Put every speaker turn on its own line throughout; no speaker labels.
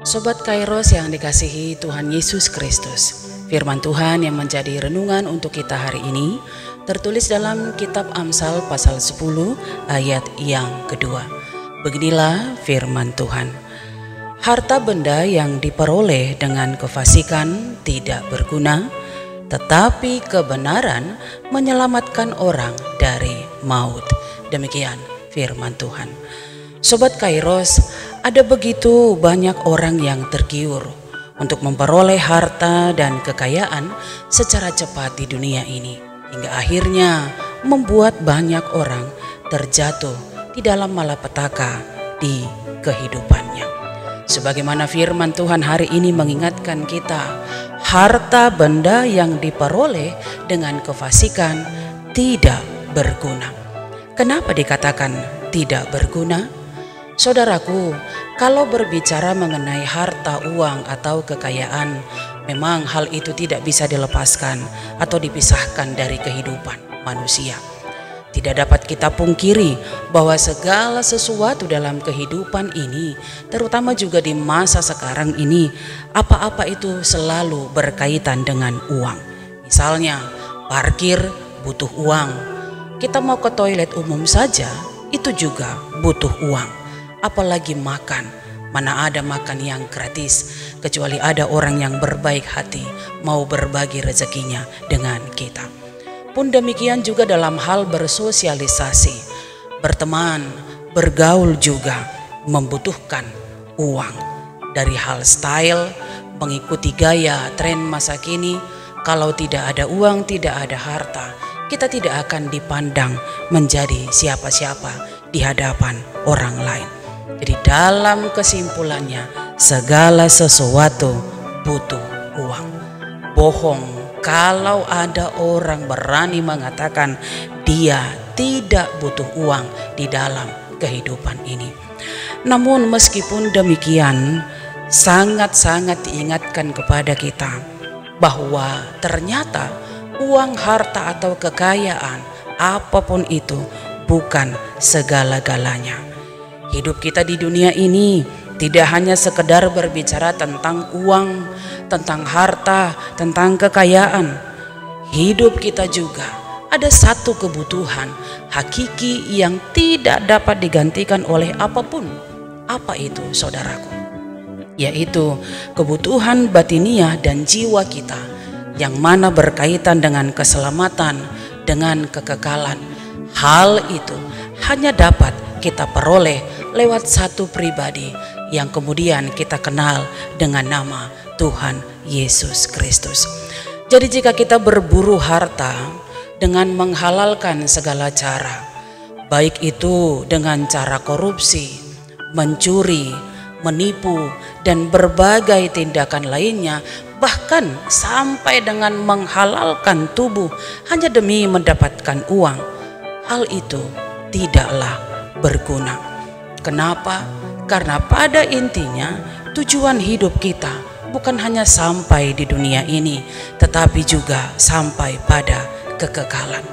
Sobat Kairos yang dikasihi Tuhan Yesus Kristus, firman Tuhan yang menjadi renungan untuk kita hari ini tertulis dalam kitab Amsal pasal 10 ayat yang kedua. Beginilah firman Tuhan. Harta benda yang diperoleh dengan kefasikan tidak berguna, tetapi kebenaran menyelamatkan orang dari maut. Demikian firman Tuhan. Sobat Kairos, ada begitu banyak orang yang tergiur untuk memperoleh harta dan kekayaan secara cepat di dunia ini, hingga akhirnya membuat banyak orang terjatuh di dalam malapetaka di kehidupannya. Sebagaimana firman Tuhan hari ini mengingatkan kita, harta benda yang diperoleh dengan kefasikan tidak berguna. Kenapa dikatakan tidak berguna? Saudaraku, kalau berbicara mengenai harta, uang, atau kekayaan, memang hal itu tidak bisa dilepaskan atau dipisahkan dari kehidupan manusia. Tidak dapat kita pungkiri bahwa segala sesuatu dalam kehidupan ini, terutama juga di masa sekarang ini, apa-apa itu selalu berkaitan dengan uang. Misalnya, parkir butuh uang. Kita mau ke toilet umum saja, itu juga butuh uang. Apalagi makan, mana ada makan yang gratis, kecuali ada orang yang berbaik hati mau berbagi rezekinya dengan kita. Pun demikian juga dalam hal bersosialisasi, berteman, bergaul juga membutuhkan uang. Dari hal style, mengikuti gaya tren masa kini, kalau tidak ada uang, tidak ada harta, kita tidak akan dipandang menjadi siapa-siapa di hadapan orang lain. Jadi dalam kesimpulannya, segala sesuatu butuh uang. Bohong kalau ada orang berani mengatakan dia tidak butuh uang di dalam kehidupan ini. Namun meskipun demikian, sangat-sangat diingatkan kepada kita bahwa ternyata uang, harta, atau kekayaan apapun itu bukan segala-galanya. Hidup kita di dunia ini tidak hanya sekedar berbicara tentang uang, tentang harta, tentang kekayaan. Hidup kita juga ada satu kebutuhan hakiki yang tidak dapat digantikan oleh apapun. Apa itu, saudaraku? Yaitu kebutuhan batiniah dan jiwa kita, yang mana berkaitan dengan keselamatan, dengan kekekalan. Hal itu hanya dapat kita peroleh lewat satu pribadi yang kemudian kita kenal dengan nama Tuhan Yesus Kristus. Jadi jika kita berburu harta dengan menghalalkan segala cara, baik itu dengan cara korupsi, mencuri, menipu, dan berbagai tindakan lainnya, bahkan sampai dengan menghalalkan tubuh hanya demi mendapatkan uang, hal itu tidaklah berguna. Kenapa? Karena pada intinya tujuan hidup kita bukan hanya sampai di dunia ini, tetapi juga sampai pada kekekalan.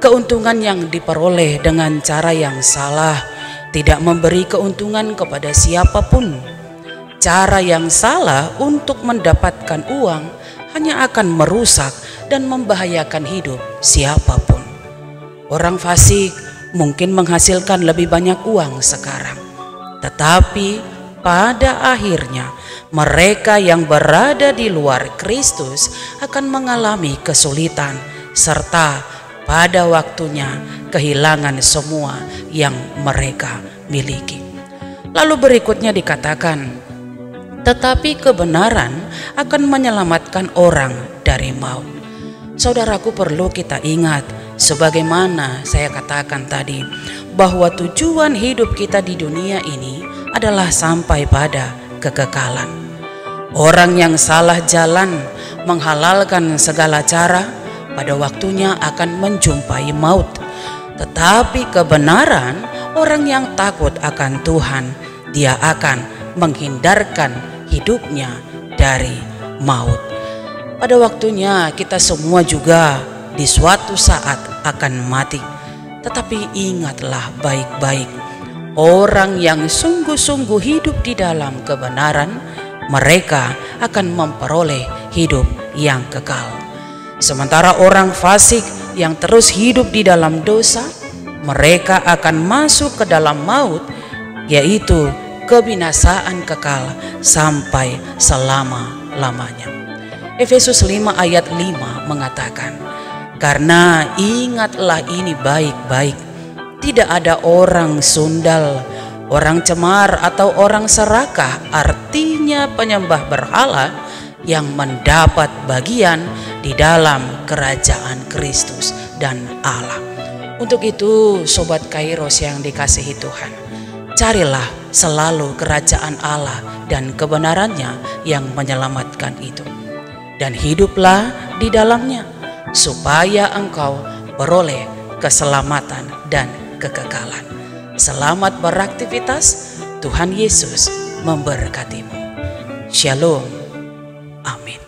Keuntungan yang diperoleh dengan cara yang salah tidak memberi keuntungan kepada siapapun. Cara yang salah untuk mendapatkan uang hanya akan merusak dan membahayakan hidup siapapun. Orang fasik mungkin menghasilkan lebih banyak uang sekarang, tetapi pada akhirnya mereka yang berada di luar Kristus akan mengalami kesulitan, serta pada waktunya kehilangan semua yang mereka miliki. Lalu berikutnya dikatakan, tetapi kebenaran akan menyelamatkan orang dari maut. Saudaraku, perlu kita ingat, sebagaimana saya katakan tadi, bahwa tujuan hidup kita di dunia ini adalah sampai pada kekekalan. Orang yang salah jalan, menghalalkan segala cara, pada waktunya akan menjumpai maut. Tetapi kebenaran, orang yang takut akan Tuhan, dia akan menghindarkan hidupnya dari maut. Pada waktunya kita semua juga di suatu saat akan mati. Tetapi ingatlah baik-baik Orang yang sungguh-sungguh hidup di dalam kebenaran, mereka akan memperoleh hidup yang kekal. Sementara orang fasik yang terus hidup di dalam dosa, mereka akan masuk ke dalam maut, yaitu kebinasaan kekal sampai selama-lamanya. Efesus 5 ayat 5 mengatakan, "Karena ingatlah ini baik-baik, tidak ada orang sundal, orang cemar atau orang serakah, artinya penyembah berhala, yang mendapat bagian di dalam kerajaan Kristus dan Allah." Untuk itu, sobat Kairos yang dikasihi Tuhan, carilah selalu kerajaan Allah dan kebenarannya yang menyelamatkan itu, dan hiduplah di dalamnya, supaya engkau beroleh keselamatan dan kekekalan. Selamat beraktivitas, Tuhan Yesus memberkatimu. Shalom. Amin.